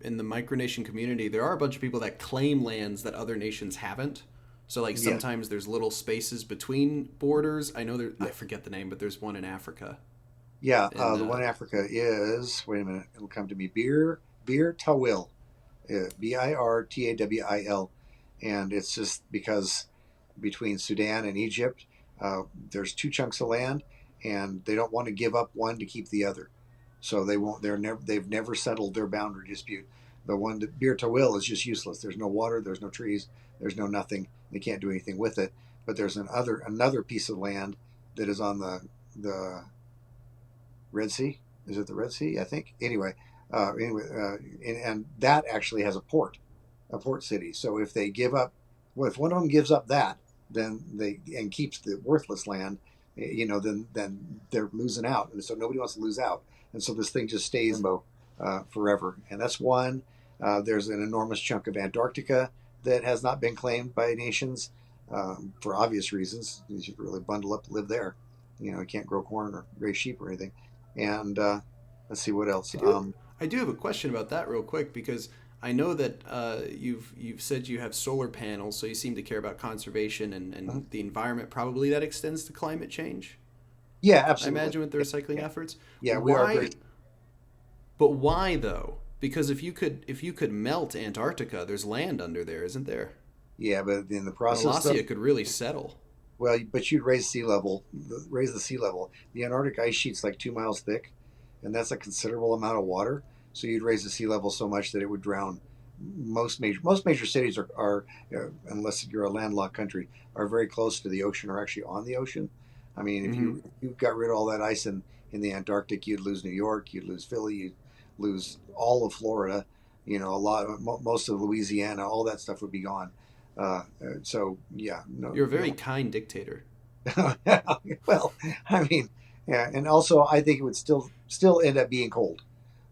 in the micronation community, there are a bunch of people that claim lands that other nations haven't. So like Yeah, sometimes there's little spaces between borders. I know I yeah, forget the name, but there's one in Africa. yeah. And The one in Africa is, wait a minute, it'll come to me. Bir Tawil, Birtawil, and it's just because between Sudan and Egypt, there's two chunks of land, and they don't want to give up one to keep the other. So they won't. They've never settled their boundary dispute. The one that Bir Tawil is just useless. There's no water. There's no trees. There's no nothing. They can't do anything with it. But there's another piece of land that is on the Red Sea. Is it the Red Sea? I think. And that actually has a port city. So if they give up, well, if one of them gives up that, then they and keeps the worthless land, then they're losing out, and so nobody wants to lose out, and so this thing just stays in limbo forever. And that's one. There's an enormous chunk of Antarctica that has not been claimed by nations for obvious reasons. You should really bundle up to live there. You can't grow corn or raise sheep or anything. And let's see what else. I do I do have a question about that real quick because I know that you've said you have solar panels, so you seem to care about conservation and the environment. Probably that extends to climate change. Yeah, I absolutely. imagine with the recycling efforts. Yeah, we are very. Why? But why though? Because if you could melt Antarctica, there's land under there, isn't there? Yeah, but in the process, though, Molossia could really settle. well, but you'd raise sea level, raise the sea level. The Antarctic ice sheet's like 2 miles thick, and that's a considerable amount of water. So you'd raise the sea level so much that it would drown most major cities are unless you're a landlocked country, are very close to the ocean or actually on the ocean. I mean, if Hmm. you got rid of all that ice in the Antarctic, you'd lose New York, you'd lose Philly, you'd lose all of Florida. Most of Louisiana, all that stuff would be gone. So yeah, no, You're a very no. kind dictator. Well, I mean, yeah, and also I think it would still end up being cold.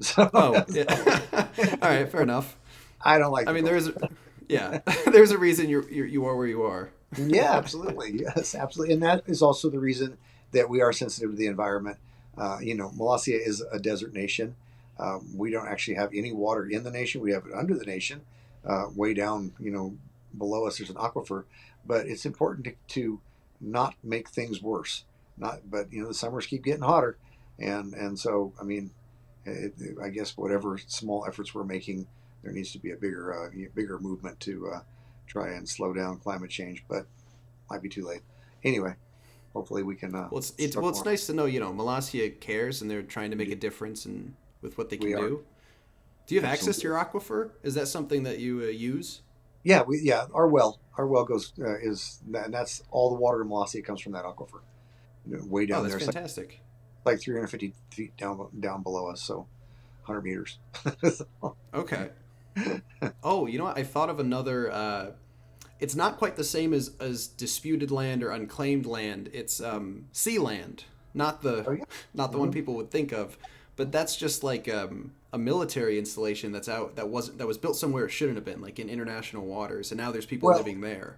So Oh, yeah. All right, fair enough. I don't like I the mean, cold. yeah, there's a reason you are where you are. Yeah, absolutely. Yes, absolutely. And that is also the reason that we are sensitive to the environment. Molossia is a desert nation. We don't actually have any water in the nation. We have it under the nation, way down, below us. There's an aquifer, but it's important to not make things worse. Not, but the summers keep getting hotter, and so I mean, I guess whatever small efforts we're making, there needs to be a bigger movement to try and slow down climate change, but might be too late. Anyway, hopefully we can Well, it's start well, it's more. nice to know Molossia cares and they're trying to make a difference in with what they can We are do. Do you have access to absolutely. your aquifer? Is that something that you use? Yeah, our well goes and that's all the water in Molossia comes from that aquifer, way Oh, down that's there. It's fantastic. like 350 feet down below us, so 100 meters. Okay. Oh, you know what? I thought of another. It's not quite the same as disputed land or unclaimed land. It's Sealand, not the Oh yeah. not the one Hmm. people would think of, but that's just like a military installation that's out that was built somewhere it shouldn't have been, like in international waters, and now there's people Well, living there.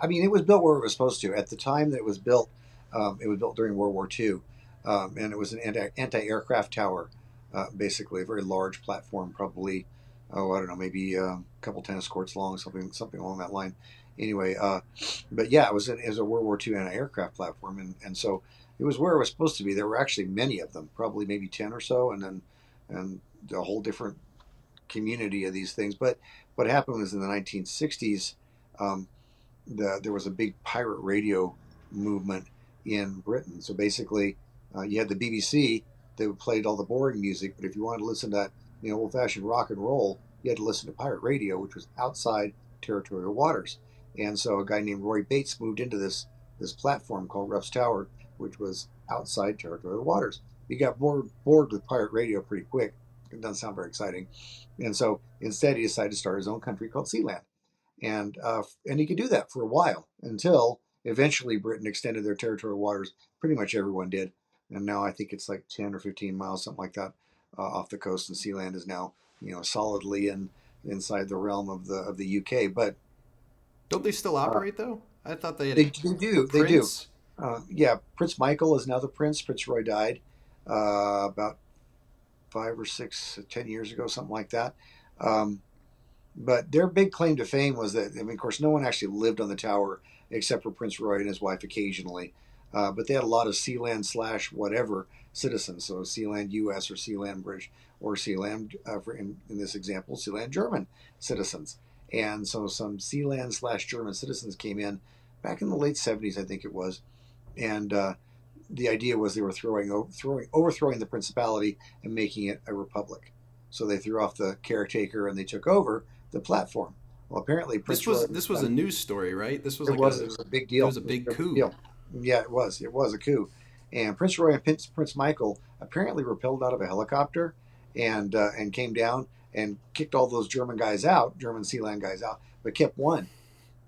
I mean, it was built where it was supposed to. At the time that it was built during World War II, and it was an anti-aircraft tower, basically a very large platform, probably, oh, I don't know, maybe a couple tennis courts long, something along that line. Anyway, but yeah, it was a World War II anti-aircraft platform, and so it was where it was supposed to be. There were actually many of them, probably maybe 10 or so, and a whole different community of these things. But what happened was in the 1960s. Um, there was a big pirate radio movement in Britain. So basically, you had the BBC that played all the boring music, but if you wanted to listen to that, old-fashioned rock and roll, you had to listen to pirate radio, which was outside territorial waters. And so a guy named Roy Bates moved into this platform called Ruff's Tower, which was outside territorial waters. He got bored with pirate radio pretty quick. It doesn't sound very exciting, and so instead he decided to start his own country called Sealand, and he could do that for a while until eventually Britain extended their territorial waters. Pretty much everyone did, and now I think it's like 10 or 15 miles, something like that, off the coast. And Sealand is now solidly inside the realm of the UK. But Don't they still uh, operate though? I thought they had they do. Prince. Yeah, Prince Michael is now the prince. Prince Roy died about 5 or 6, 10 years ago, something like that. Um, but their big claim to fame was that, I mean, of course, no one actually lived on the tower except for Prince Roy and his wife occasionally. But they had a lot of Sealand slash whatever citizens. So Sealand US or Sealand British or Sealand, in this example, Sealand German citizens. And so some Sealand slash German citizens came in back in the late 70s, I think it was. And the idea was they were overthrowing the principality and making it a republic. So they threw off the caretaker and they took over the platform. Well, apparently This Prince Roy was was this was a done. news story, right? This was It like was a it was a big it deal. was a It was big a big coup. deal. Yeah, it was. It was a coup. And Prince Roy and Prince Michael apparently rappelled out of a helicopter and came down and kicked all those German guys out, German Sealand guys out, but kept one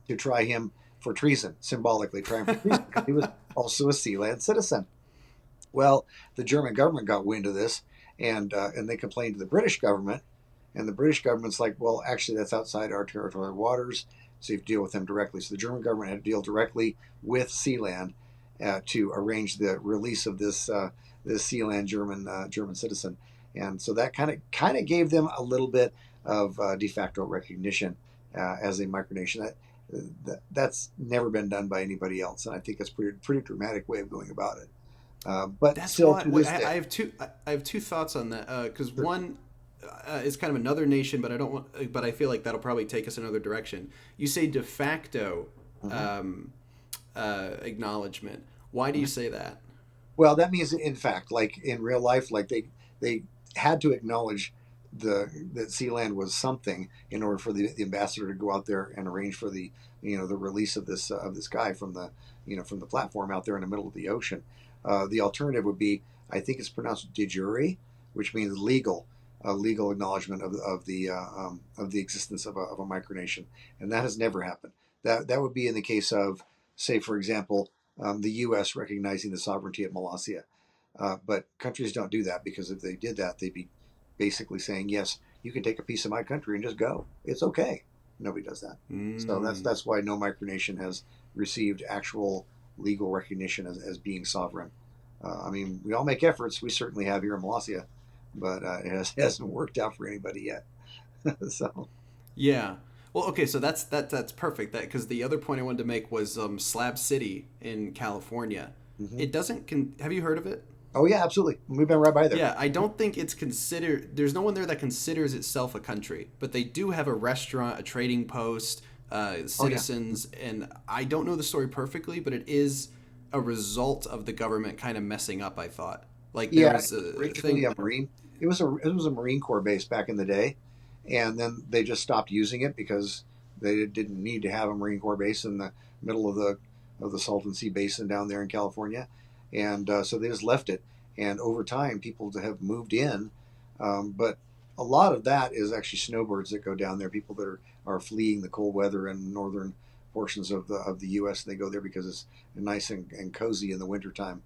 to try him for treason, symbolically try him for treason because he was also a Sealand citizen. Well, the German government got wind of this, and they complained to the British government, and the British government's like, well, actually, that's outside our territorial waters, so you have to deal with them directly. So the German government had to deal directly with Sealand to arrange the release of this Sealand German citizen, and so that kind of gave them a little bit of de facto recognition as a micronation. That's never been done by anybody else, and I think that's pretty dramatic way of going about it. But That's still why. to Wait, this day, I have two thoughts on that. Because sure. one is kind of another nation, but I don't want. But I feel like that'll probably take us another direction. You say de facto Mhm. um, acknowledgement. Why do you say that? Well, that means in fact, like in real life, like they had to acknowledge that Sealand was something in order for the ambassador to go out there and arrange for the release of this guy from the platform out there in the middle of the ocean. The alternative would be, I think it's pronounced de jure, which means legal acknowledgement of the existence of a micronation, and that has never happened. That would be in the case of, say, for example, the U.S. recognizing the sovereignty of Molossia. But countries don't do that because if they did that, they'd be basically saying, yes, you can take a piece of my country and just go. It's okay. Nobody does that. So that's Mm. that's why no micronation has received actual legal recognition as being sovereign. I mean, we all make efforts. We certainly have here in Molossia, but hasn't worked out for anybody yet. So, Yeah. Well, okay, so that's perfect. That because the other point I wanted to make was Slab City in California. mhm. It doesn't. Have you heard of it? Oh yeah, absolutely. We've been right by there. Yeah, I don't think it's considered. There's no one there that considers itself a country, but they do have a restaurant, a trading post, Oh yeah. citizens, and I don't know the story perfectly, but it is a result of the government kind of messing up. I thought like there Yeah, it was was a originally thing. a Marine. It was a Marine Corps base back in the day, and then they just stopped using it because they didn't need to have a Marine Corps base in the middle of the Salton Sea Basin down there in California, and so they just left it. And over time, people have moved in, but a lot of that is actually snowbirds that go down there. People that are fleeing the cold weather in northern portions of the U.S. And they go there because it's nice and cozy in the wintertime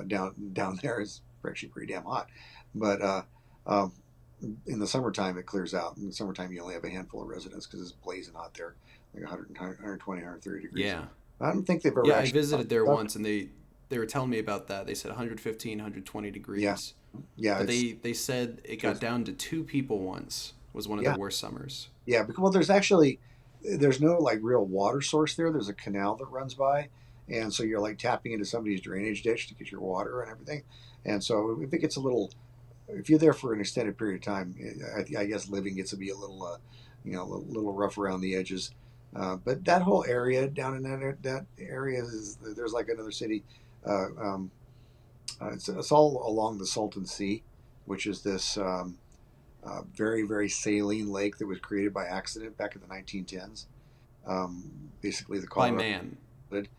down there is actually pretty damn hot. But um, in the summertime, it clears out. In the summertime, you only have a handful of residents because it's blazing hot there, like 100, 120, 130 degrees. Yeah, I don't think they've ever yeah, I actually visited there left. once, and they were telling me about that. They said 115, 120 Yeah, degrees, yeah, but it's they said it got just down to two people once. Was one of their yeah, worst summers. yeah. Because well, there's no like real water source there. There's a canal that runs by, and so you're like tapping into somebody's drainage ditch to get your water and everything. And so if it gets a little if you're there for an extended period of time, I guess living gets to be a little, a little rough around the edges. But that whole area down in that area is there's like another city. It's all along the Salton Sea, which is this very very saline lake that was created by accident back in the 1910s. Basically, the By Colorado man. flooded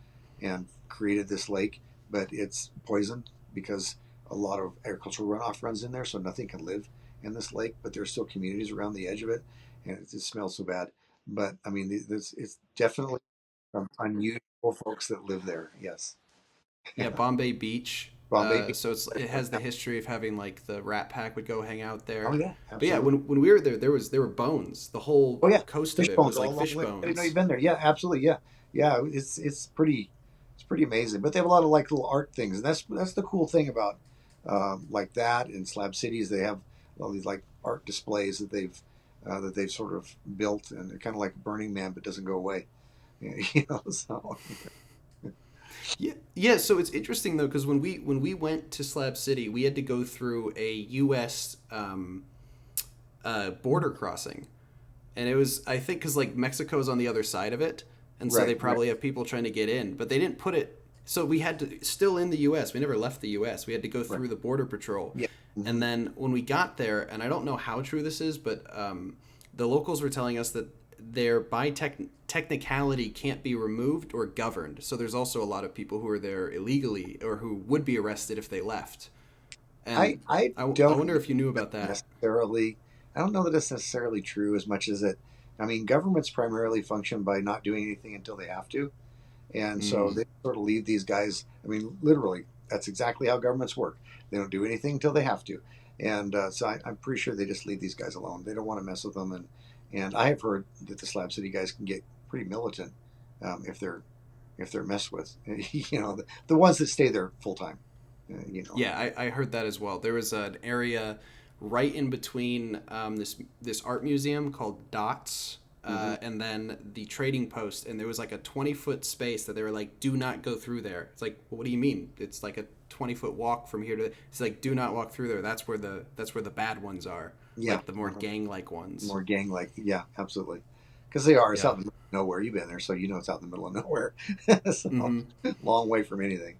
and created this lake, but it's poisoned because a lot of agricultural runoff runs in there, so nothing can live in this lake. But there's still communities around the edge of it, and it smells so bad. But I mean, it's definitely unusual folks that live there. Yes, Yeah, Bombay Beach. Bombay Beach. So it has the history of having like the Rat Pack would go hang out Oh there. yeah, But yeah, absolutely. when we were there, there were bones. The whole Oh yeah, coast of fish it bones was all like along fish the way. I didn't know bones. you've been there. Yeah, absolutely. Yeah, yeah. It's pretty amazing. But they have a lot of like little art things, and that's the cool thing about like that in Slab Cities. They have all these like art displays that they've that they've sort of built, and they're kind of like Burning Man, but doesn't go away. You know, so Yeah, yeah. So it's interesting though, because when we went to Slab City, we had to go through a U.S. Border crossing, and it was, I think, because like Mexico's on the other side of it, and so they right, right, probably have people trying to get in, but they didn't put it. So we had to still in the U.S. We never left the U.S. We had to go right, through the border patrol, yeah, and hmm then when we got there, and I don't know how true this is, but the locals were telling us that their technicality can't be removed or governed. So there's also a lot of people who are there illegally or who would be arrested if they left. I And I I don't wonder know if you knew that about that. necessarily. I don't know that it's necessarily true as much as it. I mean, governments primarily function by not doing anything until they have to. And so Mm. they sort of leave these guys. I mean, literally, that's exactly how governments work. They don't do anything until they have to. And so I'm pretty sure they just leave these guys alone. They don't want to mess with them. And I have heard that the Slab City guys can get pretty militant if they're messed with. You know, the ones that stay there full time. You know. Yeah, I heard that as well. There was an area right in between this art museum called Dots, Hmm. and then the trading post, and there was like a 20-foot space that they were like, "Do not go through there." It's like, well, what do you mean? It's like a 20-foot walk from here to. It's like, do not walk through there. That's where the bad ones are, Yeah. like the more gang-like ones. More gang like. Yeah, absolutely. Because they are. It's out Yeah. in the middle of nowhere. You've been there, so you know it's out in the middle of nowhere. So Mm-hmm. long way from anything.